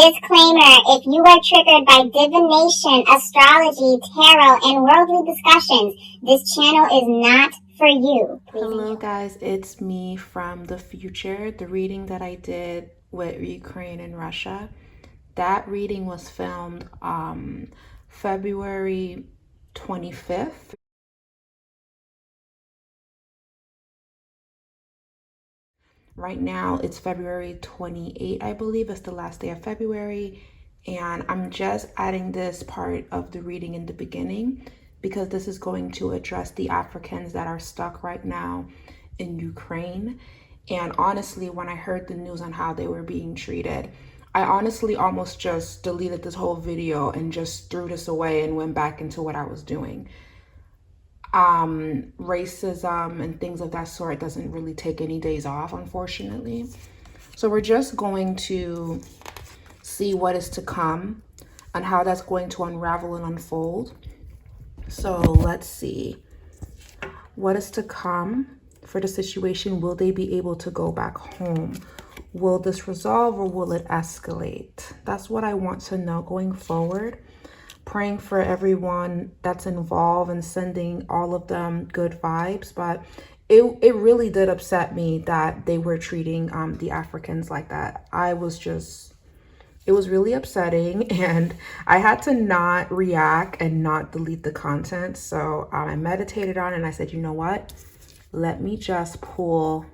Disclaimer, if you are triggered by divination, astrology, tarot, and worldly discussions, this channel is not for you. Hello guys, it's me from the future. The reading that I did with Ukraine and Russia, that reading was filmed February 25th. Right now it's February 28th, I believe. It's the last day of February, and I'm just adding this part of the reading in the beginning because this is going to address the Africans that are stuck right now in Ukraine. And honestly, when I heard the news on how they were being treated, I honestly almost just deleted this whole video and just threw this away and went back into what I was doing. Racism and things of that sort doesn't really take any days off, unfortunately. So we're just going to see what is to come and how that's going to unravel and unfold. So let's see what is to come for the situation. Will they be able to go back home? Will this resolve or will it escalate? That's what I want to know going forward. Praying for everyone that's involved and sending all of them good vibes. But it really did upset me that they were treating the Africans like that. It was really upsetting, and I had to not react and not delete the content. So I meditated on it and I said, you know what? Let me just pull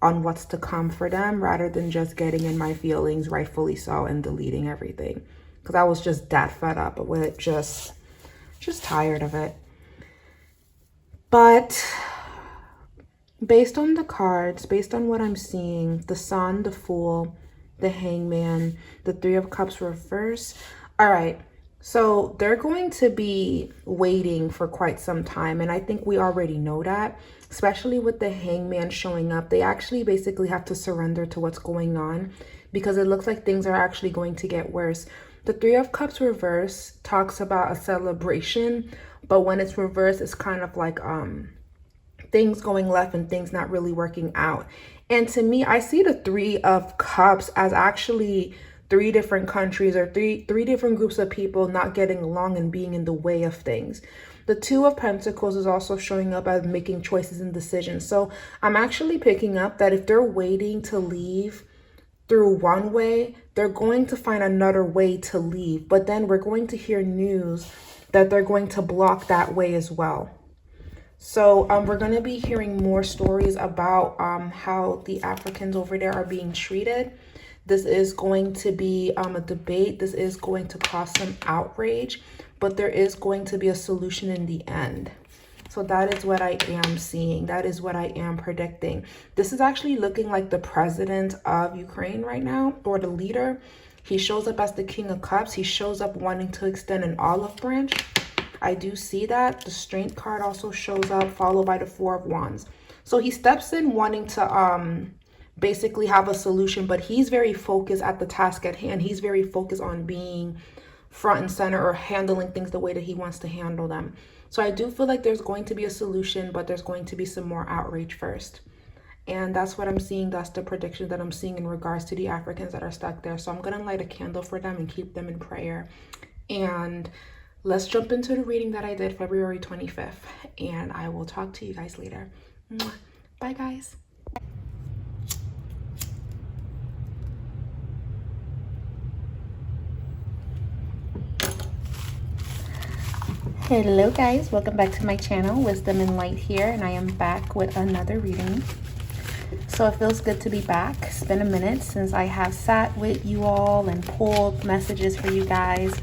on what's to come for them rather than just getting in my feelings, rightfully so, and deleting everything. Because I was just that fed up with it, just tired of it. But based on the cards, based on what I'm seeing, the Sun, the Fool, the Hangman, the Three of Cups reverse. All right, so they're going to be waiting for quite some time, and I think we already know that, especially with the Hangman showing up. They actually basically have to surrender to what's going on because it looks like things are actually going to get worse. The Three of Cups reverse talks about a celebration, but when it's reversed, it's kind of like things going left and things not really working out. And to me, I see the Three of Cups as actually three different countries or three different groups of people not getting along and being in the way of things. The Two of Pentacles is also showing up as making choices and decisions. So I'm actually picking up that if they're waiting to leave through one way, they're going to find another way to leave. But then we're going to hear news that they're going to block that way as well. So we're going to be hearing more stories about how the Africans over there are being treated. This is going to be a debate. This is going to cause some outrage, but there is going to be a solution in the end. So that is what I am seeing. That is what I am predicting. This is actually looking like the president of Ukraine right now, or the leader. He shows up as the King of Cups. He shows up wanting to extend an olive branch. I do see that. The Strength card also shows up, followed by the Four of Wands. So he steps in wanting to basically have a solution, but he's very focused at the task at hand. He's very focused on being front and center or handling things the way that he wants to handle them. So I do feel like there's going to be a solution, but there's going to be some more outrage first. And that's what I'm seeing. That's the prediction that I'm seeing in regards to the Africans that are stuck there. So I'm going to light a candle for them and keep them in prayer. And let's jump into the reading that I did February 25th. And I will talk to you guys later. Bye, guys. Hello guys, welcome back to my channel. Wisdom and Light here, and I am back with another reading. So it feels good to be back. It's been a minute since I have sat with you all and pulled messages for you guys.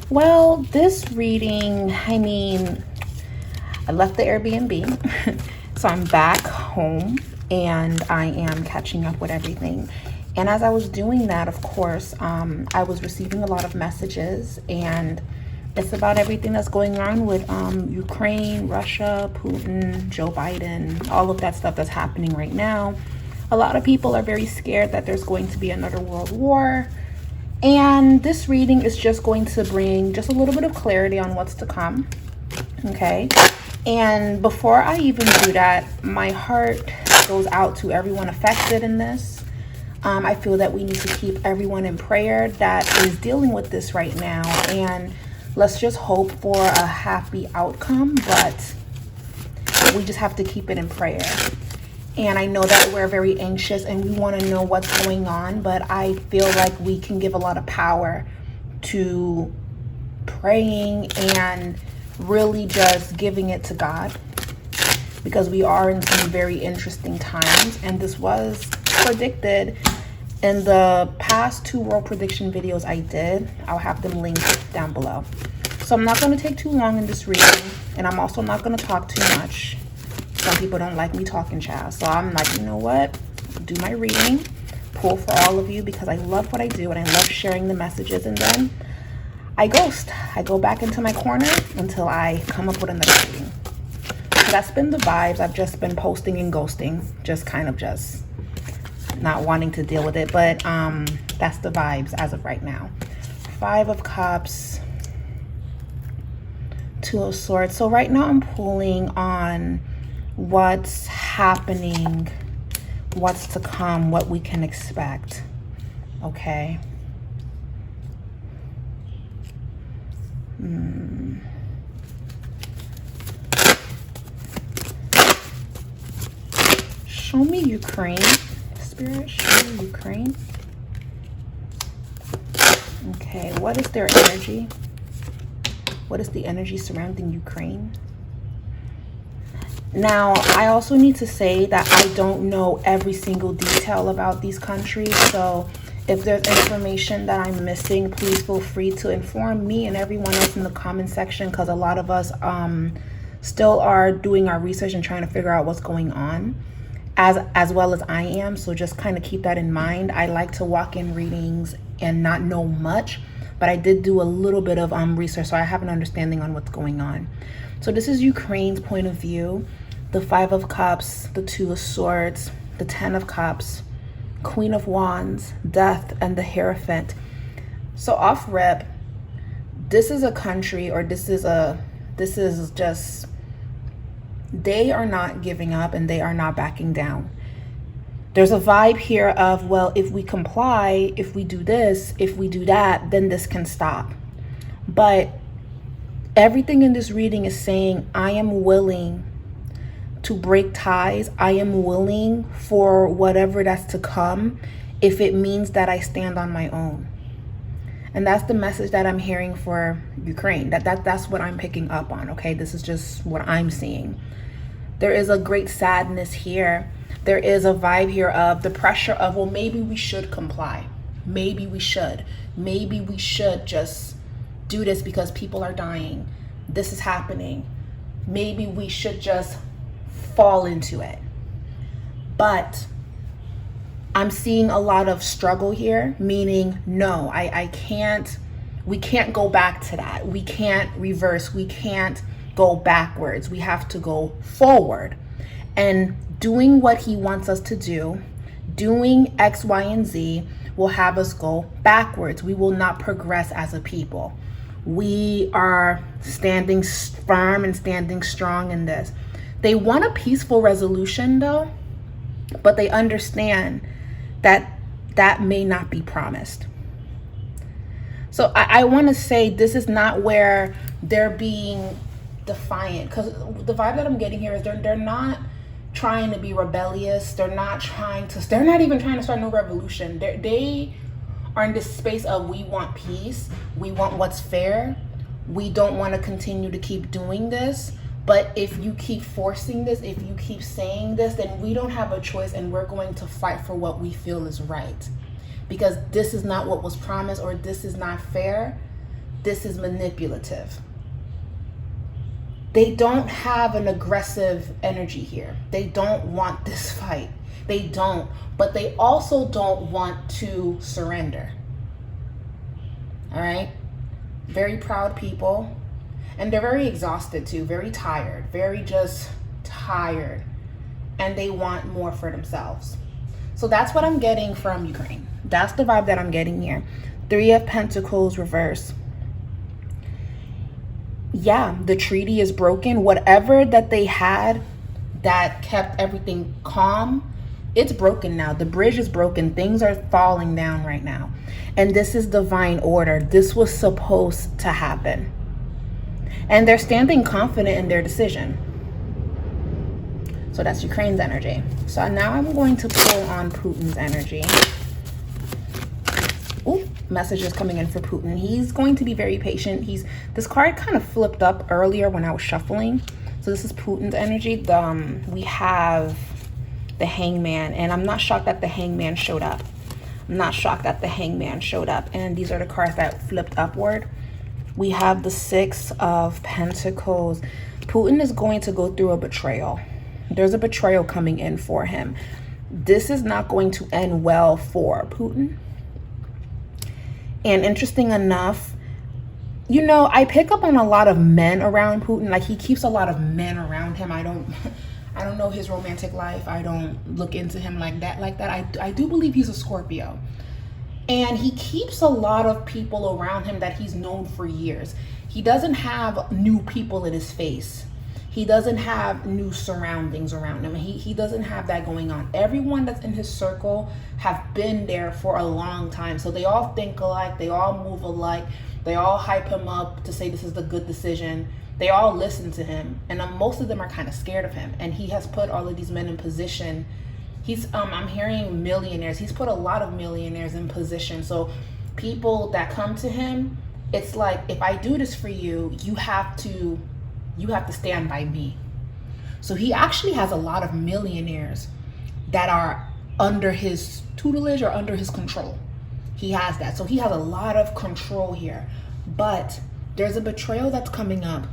Well, this reading, I left the Airbnb, so I'm back home and I am catching up with everything. And as I was doing that, of course, I was receiving a lot of messages, and it's about everything that's going on with Ukraine, Russia, Putin, Joe Biden, all of that stuff that's happening right now. A lot of people are very scared that there's going to be another world war. And this reading is just going to bring just a little bit of clarity on what's to come. Okay. And before I even do that, my heart goes out to everyone affected in this. I feel that we need to keep everyone in prayer that is dealing with this right now, and let's just hope for a happy outcome, but we just have to keep it in prayer. And I know that we're very anxious and we want to know what's going on, but I feel like we can give a lot of power to praying and really just giving it to God, because we are in some very interesting times, and this was predicted in the past 2 world prediction videos I did. I'll have them linked down below. So I'm not going to take too long in this reading, and I'm also not going to talk too much. Some people don't like me talking, child. So I'm like, you know what? Do my reading, pull for all of you, because I love what I do and I love sharing the messages, and then I ghost. I go back into my corner until I come up with another reading. So that's been the vibes. I've just been posting and ghosting, just kind of just not wanting to deal with it, but that's the vibes as of right now. 5 of Cups, 2 of Swords. So right now I'm pulling on what's happening, what's to come, what we can expect. Okay. Show me Ukraine. Spirit, show me Ukraine. Okay, what is their energy? What is the energy surrounding Ukraine? Now, I also need to say that I don't know every single detail about these countries, so if there's information that I'm missing, please feel free to inform me and everyone else in the comment section, because a lot of us still are doing our research and trying to figure out what's going on, as well as I am. So just kind of keep that in mind. I like to walk in readings and not know much, but I did do a little bit of research, so I have an understanding on what's going on. So this is Ukraine's point of view. The 5 of Cups, the 2 of Swords, the 10 of Cups, Queen of Wands, Death, and the Hierophant. So off rip, this is a country, or this is just, they are not giving up and they are not backing down. There's a vibe here of, well, if we comply, if we do this, if we do that, then this can stop. But everything in this reading is saying, I am willing to break ties. I am willing for whatever that's to come, if it means that I stand on my own. And that's the message that I'm hearing for Ukraine. That's what I'm picking up on, okay? This is just what I'm seeing. There is a great sadness here. There is a vibe here of the pressure of, well, maybe we should comply. Maybe we should. Maybe we should just do this because people are dying. This is happening. Maybe we should just fall into it. But I'm seeing a lot of struggle here, meaning no, we can't go back to that. We can't reverse. We can't go backwards. We have to go forward. And doing what he wants us to do, doing X, Y, and Z will have us go backwards. We will not progress as a people. We are standing firm and standing strong in this. They want a peaceful resolution though, but they understand that that may not be promised. So I want to say this is not where they're being defiant, because the vibe that I'm getting here is they're not trying to be rebellious. They're not even trying to start no revolution. They are in this space of, we want peace. We want what's fair. We don't want to continue to keep doing this. But if you keep forcing this, if you keep saying this, then we don't have a choice, and we're going to fight for what we feel is right. Because this is not what was promised, or this is not fair. This is manipulative. They don't have an aggressive energy here. They don't want this fight. They don't. But they also don't want to surrender. All right? Very proud people. And they're very exhausted too, very tired, very just tired. And they want more for themselves. So that's what I'm getting from Ukraine. That's the vibe that I'm getting here. 3 of Pentacles reverse. Yeah, the treaty is broken. Whatever that they had that kept everything calm, It's broken now. The bridge is broken. Things are falling down right now. And this is divine order. This was supposed to happen. And they're standing confident in their decision. So that's Ukraine's energy. So now I'm going to pull on Putin's energy. Ooh, messages coming in for Putin. He's going to be very patient. This card kind of flipped up earlier when I was shuffling. So this is Putin's energy. We have the Hangman, and I'm not shocked that the Hangman showed up. I'm not shocked that the Hangman showed up. And these are the cards that flipped upward. We have the Six of Pentacles. Putin is going to go through a betrayal. There's a betrayal coming in for him. This is not going to end well for Putin. And interesting enough, you know, I pick up on a lot of men around Putin. Like, he keeps a lot of men around him. I don't know his romantic life. I don't look into him like that. I do believe he's a Scorpio. And he keeps a lot of people around him that he's known for years. He doesn't have new people in his face. He doesn't have new surroundings around him. He doesn't have that going on. Everyone that's in his circle have been there for a long time. So they all think alike. They all move alike. They all hype him up to say this is the good decision. They all listen to him. And most of them are kind of scared of him. And he has put all of these men in position. I'm hearing millionaires. He's put a lot of millionaires in position. So people that come to him, it's like, if I do this for you, you have to stand by me. So he actually has a lot of millionaires that are under his tutelage or under his control. He has that. So he has a lot of control here. But there's a betrayal that's coming up.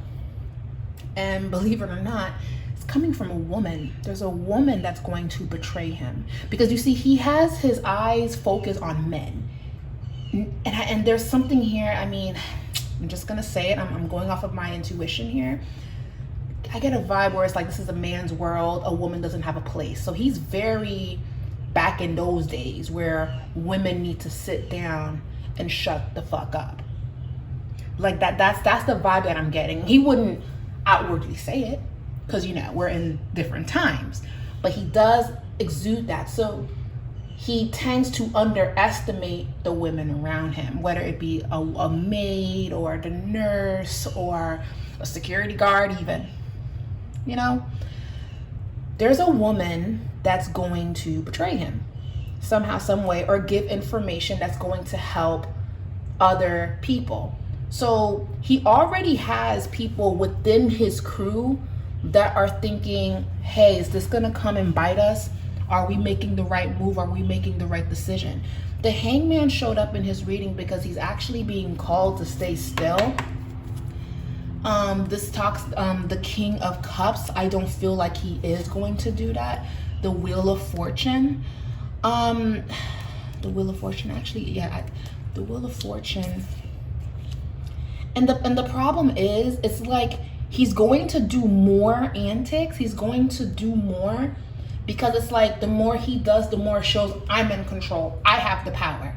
And believe it or not, it's coming from a woman. There's a woman that's going to betray him. Because you see, he has his eyes focused on men. And there's something here, I mean, I'm just going to say it. I'm going off of my intuition here. I get a vibe where it's like, this is a man's world. A woman doesn't have a place. So he's very back in those days where women need to sit down and shut the fuck up. Like that's the vibe that I'm getting. He wouldn't outwardly say it because, you know, we're in different times. But he does exude that. So he tends to underestimate the women around him, whether it be a maid or the nurse or a security guard even. You know, there's a woman that's going to betray him somehow, some way, or give information that's going to help other people. So he already has people within his crew that are thinking, hey, is this gonna come and bite us? Are we making the right move? Are we making the right decision? The Hangman showed up in his reading because he's actually being called to stay still. This talks, the King of Cups. I don't feel like he is going to do that. The Wheel of Fortune. The Wheel of Fortune, actually, yeah, the Wheel of Fortune. And the problem is, it's like he's going to do more antics. He's going to do more because it's like the more he does, the more it shows I'm in control. I have the power.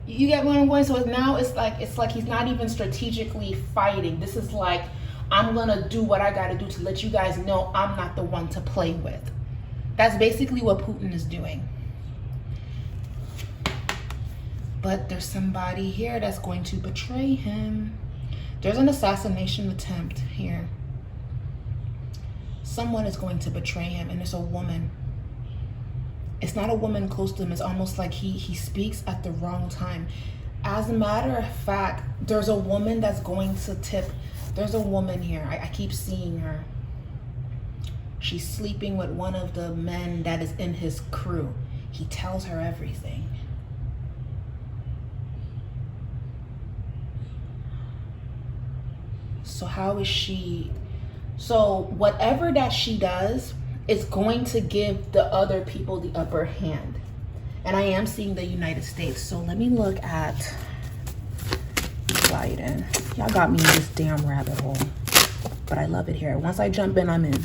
You get what I'm going? So now it's like he's not even strategically fighting. This is like, I'm gonna do what I gotta do to let you guys know I'm not the one to play with. That's basically what Putin is doing. But there's somebody here that's going to betray him. There's an assassination attempt here. Someone is going to betray him, and it's a woman. It's not a woman close to him. It's almost like he speaks at the wrong time. As a matter of fact, there's a woman that's going to tip. There's a woman here. I keep seeing her. She's sleeping with one of the men that is in his crew. He tells her everything. So how is she? So whatever that she does is going to give the other people the upper hand. And I am seeing the United States. So let me look at Biden. Y'all got me in this damn rabbit hole. But I love it here. Once I jump in, I'm in.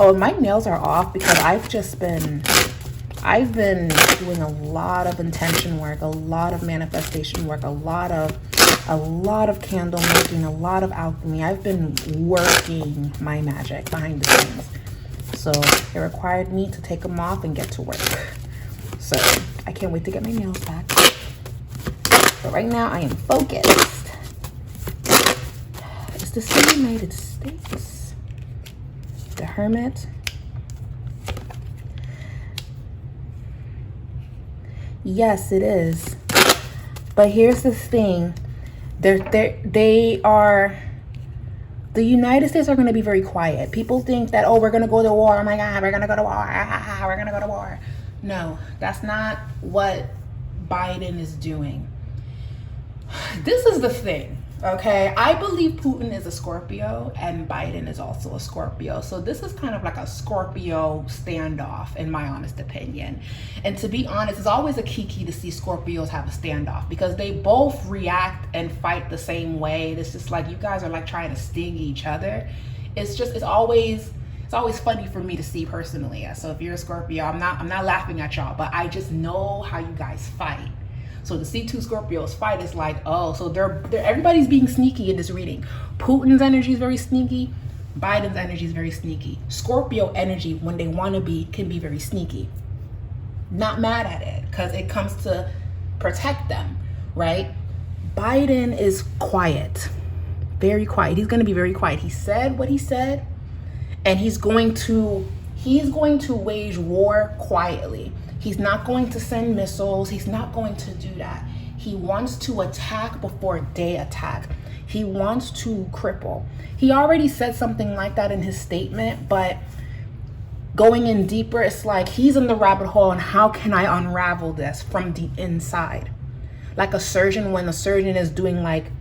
Oh, my nails are off because I've I've been doing a lot of intention work, a lot of manifestation work, a lot of candle making, a lot of alchemy. I've been working my magic behind the scenes. So it required me to take them off and get to work. So I can't wait to get my nails back. But right now I am focused. Is this the United States? The Hermit. Yes, it is. But here's the thing. The United States are going to be very quiet. People think that, oh, we're going to go to war. Oh my God, we're going to go to war. We're going to go to war. No, that's not what Biden is doing. This is the thing, okay? I believe Putin is a Scorpio and Biden is also a Scorpio. So this is kind of like a Scorpio standoff, in my honest opinion. And to be honest, it's always a kiki to see Scorpios have a standoff because they both react and fight the same way. It's just like you guys are like trying to sting each other. It's always funny for me to see personally. So if you're a Scorpio, I'm not laughing at y'all, but I just know how you guys fight. So to see two Scorpios fight is like, oh, so they're everybody's being sneaky in this reading. Putin's energy is very sneaky. Biden's energy is very sneaky. Scorpio energy, when they want to be, can be very sneaky. Not mad at it because it comes to protect them, right? Biden is quiet, very quiet. He's going to be very quiet. He said what he said, and he's going to wage war quietly. He's not going to send missiles. He's not going to do that. He wants to attack before they attack. He wants to cripple. He already said something like that in his statement, but going in deeper, it's like he's in the rabbit hole and how can I unravel this from the inside? Like a surgeon, when a surgeon is doing like,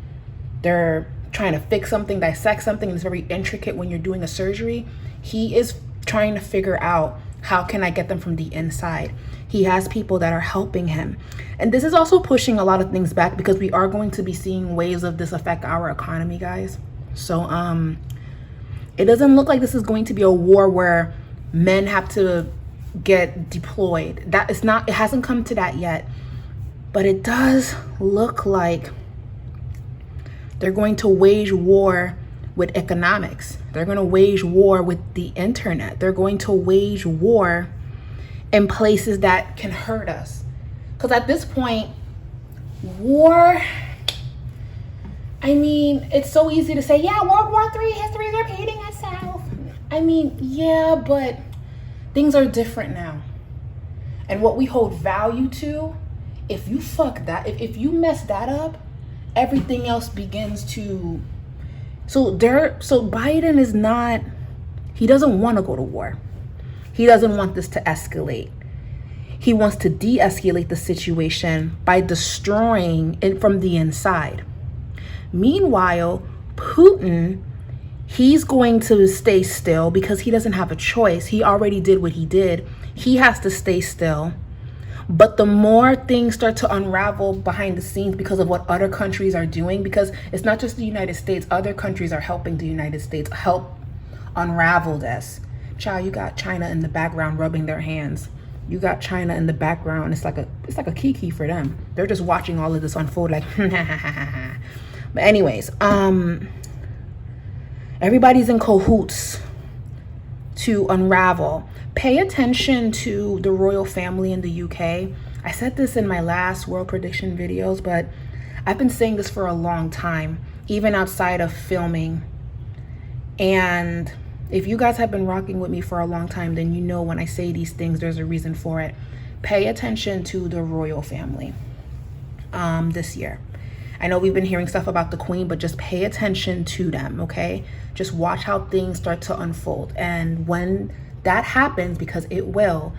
they're trying to fix something, dissect something, it's very intricate when you're doing a surgery. He is trying to figure out how can I get them from the inside. He has people that are helping him. And this is also pushing a lot of things back because we are going to be seeing waves of this affect our economy, guys. So it doesn't look like this is going to be a war where men have to get deployed. It hasn't come to that yet. But it does look like they're going to wage war with economics. They're going to wage war with the internet. They're going to wage war in places that can hurt us. Because at this point, war, I mean, it's so easy to say, yeah, World War III history is repeating itself. I mean, yeah, but things are different now. And what we hold value to, if you fuck that, if you mess that up, everything else begins to... So Biden is not, he doesn't want to go to war. He doesn't want this to escalate. He wants to de-escalate the situation by destroying it from the inside. Meanwhile, Putin, he's going to stay still because he doesn't have a choice. He already did what he did. He has to stay still. But the more things start to unravel behind the scenes because of what other countries are doing, because it's not just the United States, other countries are helping the United States help unravel this. Child, you got China in the background rubbing their hands. You got China in the background. It's like a kiki for them. They're just watching all of this unfold like, But anyways, everybody's in cahoots to unravel. Pay attention to the royal family in the UK. I said this in my last world prediction videos, but I've been saying this for a long time, even outside of filming. And if you guys have been rocking with me for a long time, then you know when I say these things, there's a reason for it. Pay attention to the royal family this year. I know we've been hearing stuff about the Queen, but just pay attention to them, okay? Just watch how things start to unfold. And when that happens, because it we'll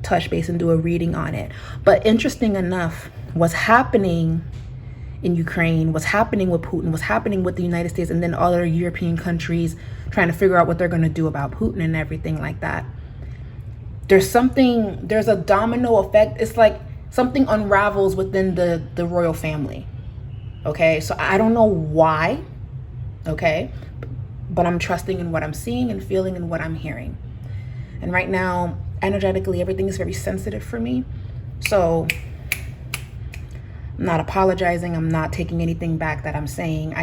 touch base and do a reading on it. But interesting enough, what's happening in Ukraine, what's happening with Putin, what's happening with the United States, and then other European countries trying to figure out what they're going to do about Putin and everything like that. There's a domino effect. It's like something unravels within the royal family. Okay, so I don't know why, okay, but I'm trusting in what I'm seeing and feeling and what I'm hearing. And right now, energetically, everything is very sensitive for me. So I'm not apologizing. I'm not taking anything back that I'm saying.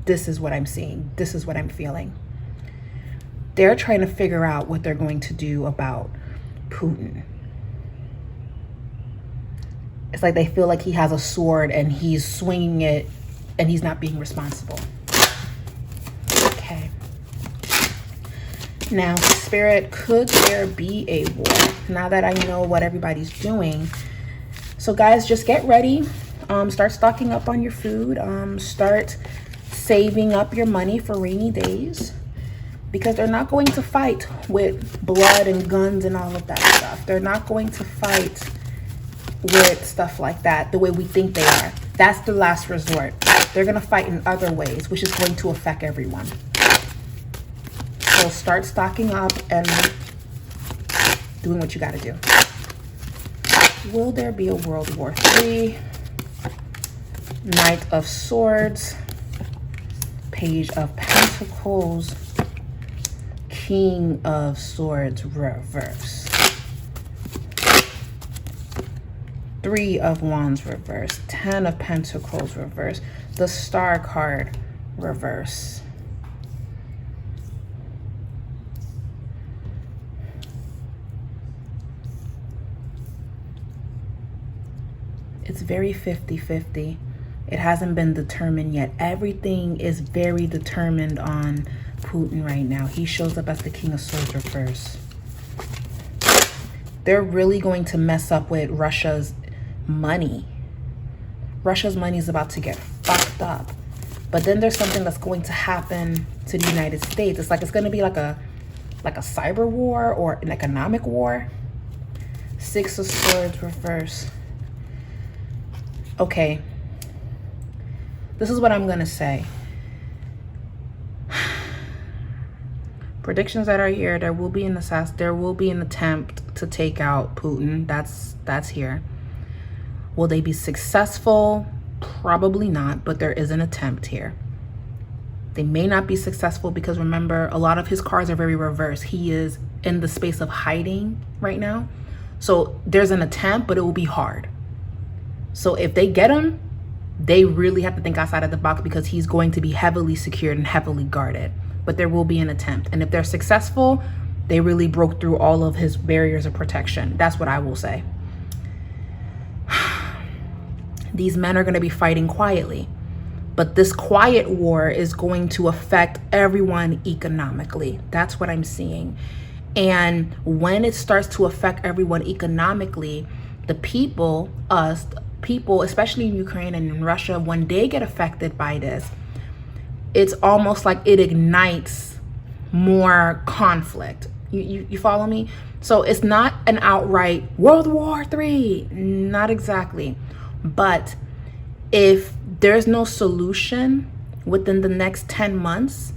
This is what I'm seeing. This is what I'm feeling. They're trying to figure out what they're going to do about Putin. It's like they feel like he has a sword and he's swinging it and he's not being responsible. Okay. Now, Spirit, could there be a war? Now that I know what everybody's doing. So guys, just get ready. Start stocking up on your food. Start saving up your money for rainy days. Because they're not going to fight with blood and guns and all of that stuff. They're not going to fight with stuff like that the way we think they are. That's the last resort. They're going to fight in other ways, which is going to affect everyone. So start stocking up and doing what you got to do. Will there be a World War III? Knight of Swords, Page of Pentacles, King of Swords reverse, Three of Wands reverse, 10 of Pentacles reverse, the Star card reverse. It's very 50-50. It hasn't been determined yet. Everything is very determined on Putin right now. He shows up as the King of Swords reverse. They're really going to mess up with Russia's money. Russia's money is about to get fucked up. But then there's something that's going to happen to the United States. It's like it's going to be like a cyber war or an economic war. Six of Swords reverse. Okay. This is what I'm going to say. Predictions that are here, there will be an attempt to take out Putin. That's here. Will they be successful? Probably not, but there is an attempt here. They may not be successful because remember, a lot of his cards are very reverse. He is in the space of hiding right now. So there's an attempt, but it will be hard. So if they get him, they really have to think outside of the box because he's going to be heavily secured and heavily guarded. But there will be an attempt. And if they're successful, they really broke through all of his barriers of protection. That's what I will say. These men are going to be fighting quietly. But this quiet war is going to affect everyone economically. That's what I'm seeing. And when it starts to affect everyone economically, the people, especially in Ukraine and in Russia, when they get affected by this, it's almost like it ignites more conflict. You follow me? So it's not an outright World War III, not exactly. But if there's no solution within the next 10 months,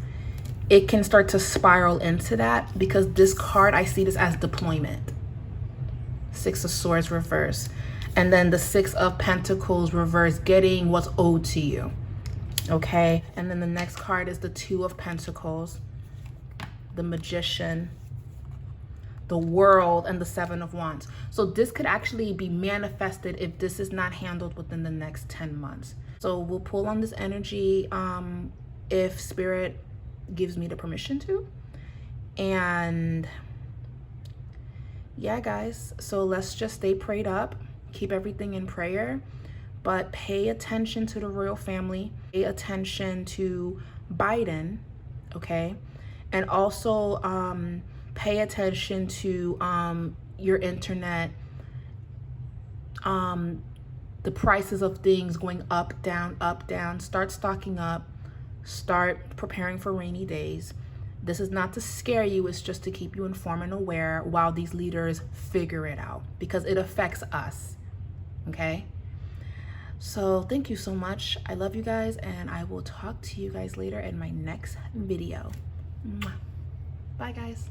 it can start to spiral into that because this card, I see this as deployment. Six of Swords reverse. And then the Six of Pentacles reverse, getting what's owed to you. Okay, and then the next card is the Two of Pentacles, the Magician, the World, and the Seven of Wands. So this could actually be manifested if this is not handled within the next 10 months. So we'll pull on this energy if Spirit gives me the permission to. And yeah, guys, so let's just stay prayed up, keep everything in prayer. But pay attention to the royal family. Pay attention to Biden, okay? And also pay attention to your internet, the prices of things going up, down, up, down. Start stocking up. Start preparing for rainy days. This is not to scare you. It's just to keep you informed and aware while these leaders figure it out because it affects us, okay? So thank you so much. I love you guys, and I will talk to you guys later in my next video. Bye, guys.